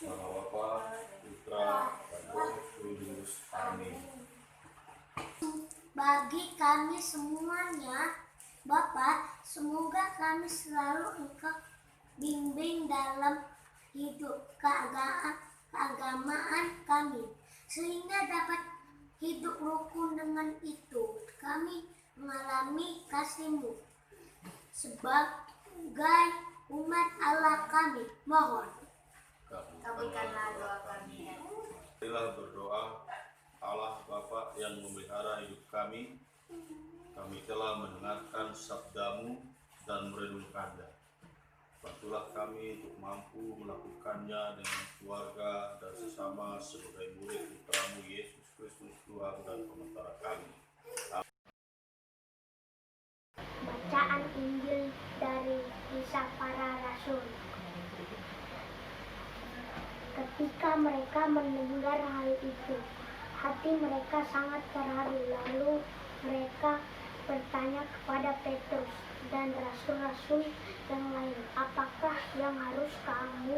Nama Bapa, Putra, dan Roh Kudus. Amin. Bagi kami semuanya, Bapa, semoga kami selalu Engkau bimbing dalam hidup keagamaan kami, sehingga dapat hidup rukun. Dengan itu kami mengalami kasih-Mu sebagai umat Allah kami. Mohon kabulkanlah doa kami. Marilah berdoa. Allah Bapa yang memelihara hidup kami telah mendengarkan sabda-Mu dan merenungkannya. Bantulah kami untuk mampu melakukannya dengan keluarga dan sesama sebagai murid Putra-Mu Yesus Kristus, Tuhan dan Pementara kami. Bacaan Injil dari Kisah Para Rasul. Ketika mereka mendengar hal itu, hati mereka sangat terharu. Lalu mereka bertanya kepada Petrus dan rasul-rasul yang lain, "Apakah yang harus kami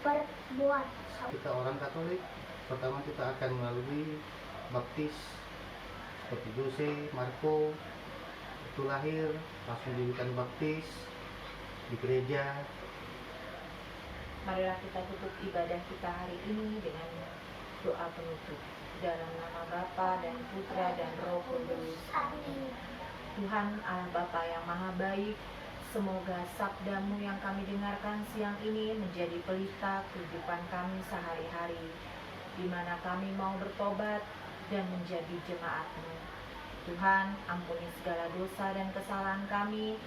perbuat?" Kita orang Katolik, pertama kita akan melalui baptis seperti Jose, Marco, itu lahir, langsung diberikan baptis di gereja. Marilah kita tutup ibadah kita hari ini dengan doa penutup. Dalam nama Bapa dan Putra dan Roh Kudus. Amin. Tuhan Allah Bapa yang Maha Baik, semoga sabda-Mu yang kami dengarkan siang ini menjadi pelita kehidupan kami sehari-hari, di mana kami mau bertobat dan menjadi jemaat-Mu. Tuhan, ampuni segala dosa dan kesalahan kami,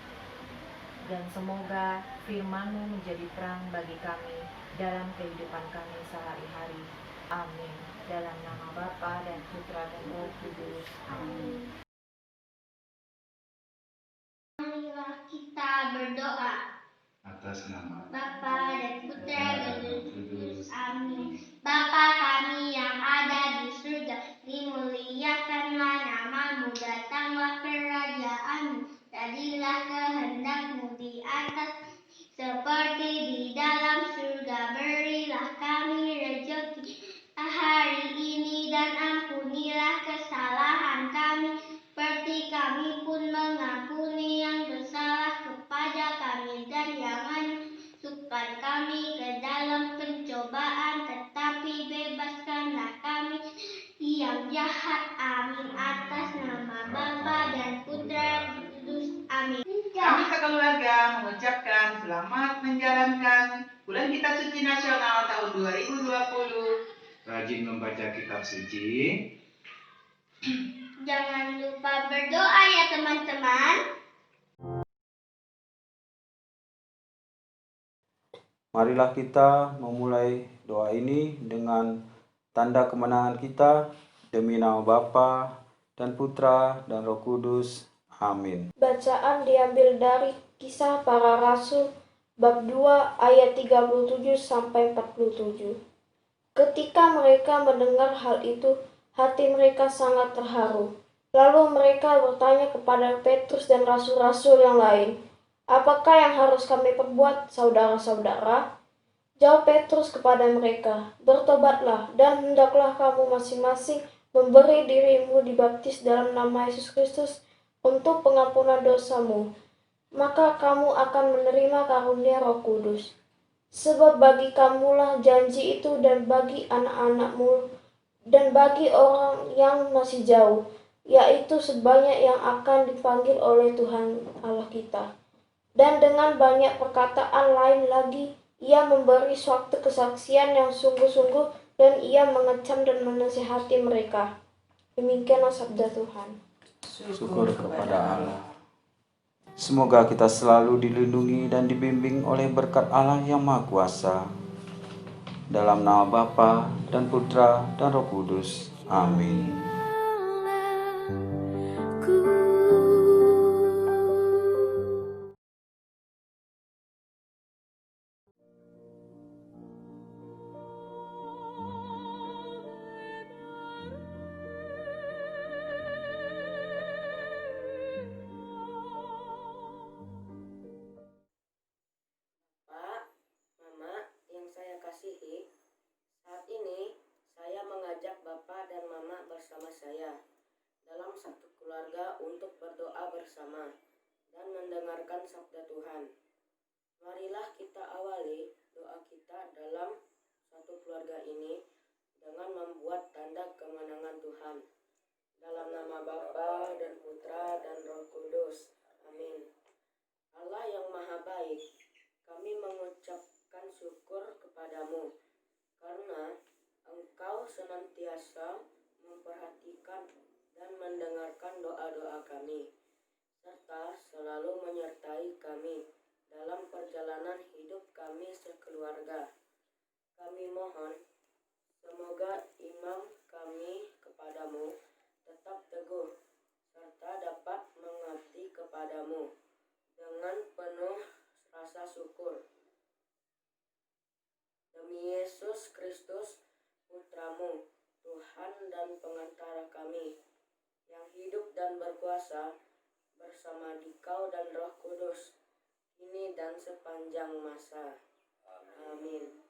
dan semoga firman-Mu menjadi terang bagi kami dalam kehidupan kami sehari-hari. Amin. Dalam nama Bapa dan Putra dan Roh Kudus. Amin. Marilah kita berdoa. Atas nama Bapa dan Putra dan Roh Kudus. Amin. Bapa kami yang ada di surga, dimuliakanlah nama-Mu, datanglah kerajaan-Mu, jadilah kehendak-Mu di atas seperti di dalam surga. Berilah kami rezeki hari ini, dan ampunilah kesalahan kami, seperti kami pun mengampuni yang bersalah kepada kami, dan jangan masukkan kami ke dalam pencobaan, tetapi bebaskanlah kami yang jahat. Amin. Atas nama Bapa dan Putra dan Kudus. Amin. Kami sekeluarga mengucapkan selamat menjalankan bulan Kitab Suci Nasional tahun 2020. Rajin membaca kitab suci. Jangan lupa berdoa ya teman-teman. Marilah kita memulai doa ini dengan tanda kemenangan kita demi nama Bapa dan Putra dan Roh Kudus. Amin. Bacaan diambil dari Kisah Para Rasul bab 2 ayat 37 sampai 47. Ketika mereka mendengar hal itu, hati mereka sangat terharu. Lalu mereka bertanya kepada Petrus dan rasul-rasul yang lain, "Apakah yang harus kami perbuat, saudara-saudara?" Jawab Petrus kepada mereka, "Bertobatlah, dan hendaklah kamu masing-masing memberi dirimu dibaptis dalam nama Yesus Kristus untuk pengampunan dosamu. Maka kamu akan menerima karunia Roh Kudus. Sebab bagi kamulah janji itu, dan bagi anak-anakmu, dan bagi orang yang masih jauh, yaitu sebanyak yang akan dipanggil oleh Tuhan Allah kita." Dan dengan banyak perkataan lain lagi, ia memberi suatu kesaksian yang sungguh-sungguh, dan ia mengecam dan menasihati mereka. Demikianlah sabda Tuhan. Syukur kepada Allah. Semoga kita selalu dilindungi dan dibimbing oleh berkat Allah yang Maha Kuasa. Dalam nama Bapa dan Putra dan Roh Kudus. Amin. Pak, Mama, mendengarkan sabda Tuhan. Marilah kita awali doa kita dalam satu keluarga ini dengan membuat tanda kemenangan Tuhan. Dalam nama Bapa dan Putra dan Roh Kudus. Amin. Allah yang Maha Baik, kami mengucapkan syukur kepadamu karena Engkau senantiasa memperhatikan dan mendengarkan doa-doa kami, serta selalu menyertai kami dalam perjalanan hidup kami sekeluarga. Kami mohon, semoga iman kami kepadamu tetap teguh, serta dapat mengabdi kepadamu dengan penuh rasa syukur. Demi Yesus Kristus, Putramu, Tuhan dan pengantara kami, yang hidup dan berkuasa bersama Dikau dan Roh Kudus, kini dan sepanjang masa. Amin.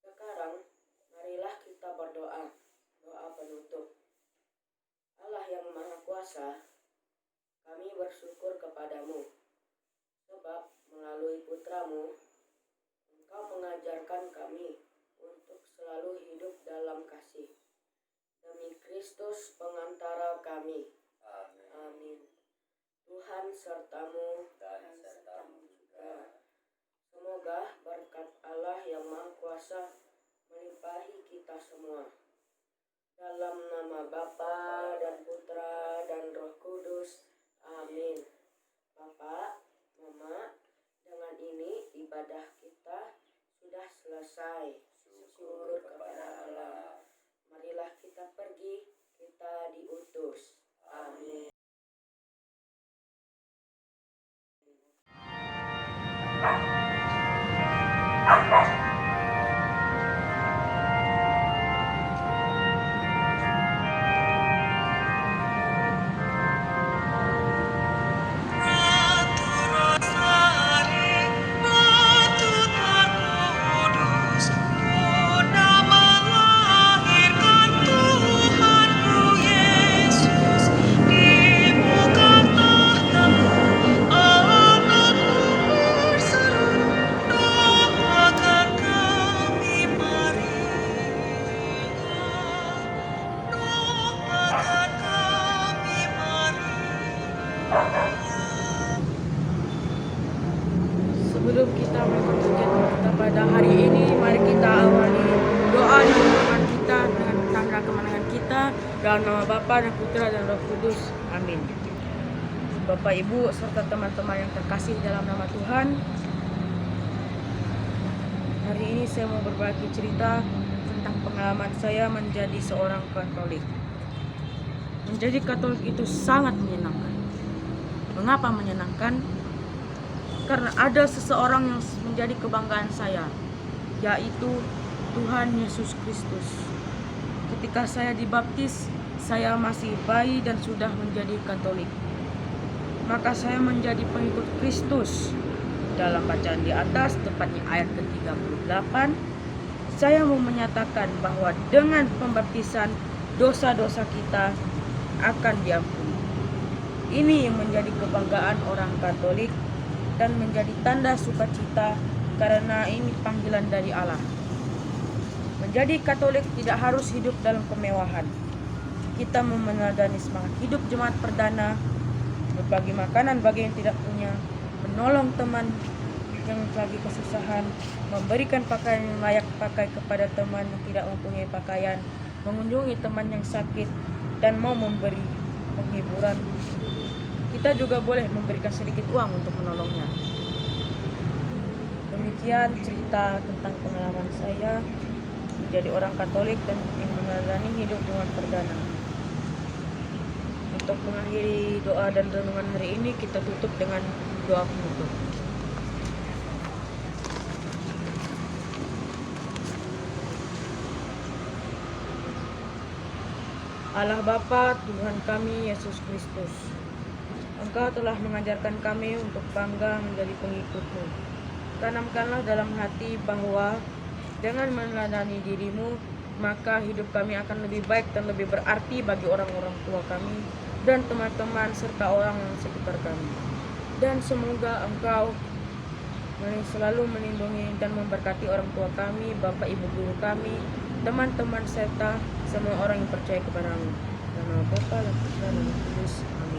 Sekarang, marilah kita berdoa, doa penutup. Allah yang Maha Kuasa, kami bersyukur kepadamu, sebab melalui Putramu, Engkau mengajarkan kami untuk selalu hidup dalam kasih. Demi Kristus pengantara kami. Amin. Tuhan sertamu dan sertamu juga. Semoga berkat Allah yang Maha Kuasa melimpahi kita semua. Dalam nama Bapa dan Putra dan Roh Kudus. Amin. Bapak, Mama, dengan ini ibadah kita sudah selesai. Syukur kepada Allah. Marilah kita pergi, kita diutus. Amin. Sebelum kita melakukan kegiatan kita pada hari ini, mari kita awali doa dan renungan kita dengan tanda kemenangan kita dalam nama Bapa dan Putra dan Roh Kudus. Amin. Bapak, Ibu, serta teman-teman yang terkasih dalam nama Tuhan, hari ini saya mau berbagi cerita tentang pengalaman saya menjadi seorang Katolik. Menjadi Katolik itu sangat menyenangkan. Mengapa menyenangkan? Karena ada seseorang yang menjadi kebanggaan saya, yaitu Tuhan Yesus Kristus. Ketika saya dibaptis, saya masih bayi dan sudah menjadi Katolik. Maka saya menjadi pengikut Kristus. Dalam bacaan di atas, tepatnya ayat ke-38, saya mau menyatakan bahwa dengan pembaptisan, dosa-dosa kita akan diampuni. Ini yang menjadi kebanggaan orang Katolik dan menjadi tanda sukacita karena ini panggilan dari Allah. Menjadi Katolik tidak harus hidup dalam kemewahan. Kita meneladani semangat hidup jemaat perdana, berbagi makanan bagi yang tidak punya, menolong teman yang lagi kesusahan, memberikan pakaian yang layak pakai kepada teman yang tidak mempunyai pakaian, mengunjungi teman yang sakit, dan mau memberi penghiburan. Kita juga boleh memberikan sedikit uang untuk menolongnya. Demikian cerita tentang pengalaman saya menjadi orang Katolik dan yang menjalani hidup dengan perdana. Untuk mengakhiri doa dan renungan hari ini, kita tutup dengan doa penutup. Allah Bapa, Tuhan kami Yesus Kristus, Engkau telah mengajarkan kami untuk bangga menjadi pengikut-Mu. Tanamkanlah dalam hati bahwa dengan meneladani diri-Mu, maka hidup kami akan lebih baik dan lebih berarti bagi orang-orang tua kami dan teman-teman serta orang yang sekitar kami. Dan semoga Engkau selalu melindungi dan memberkati orang tua kami, Bapak Ibu guru kami, teman-teman serta semua orang yang percaya kepadamu. Dalam nama Bapa dan Putra dan Roh Kudus. Amin.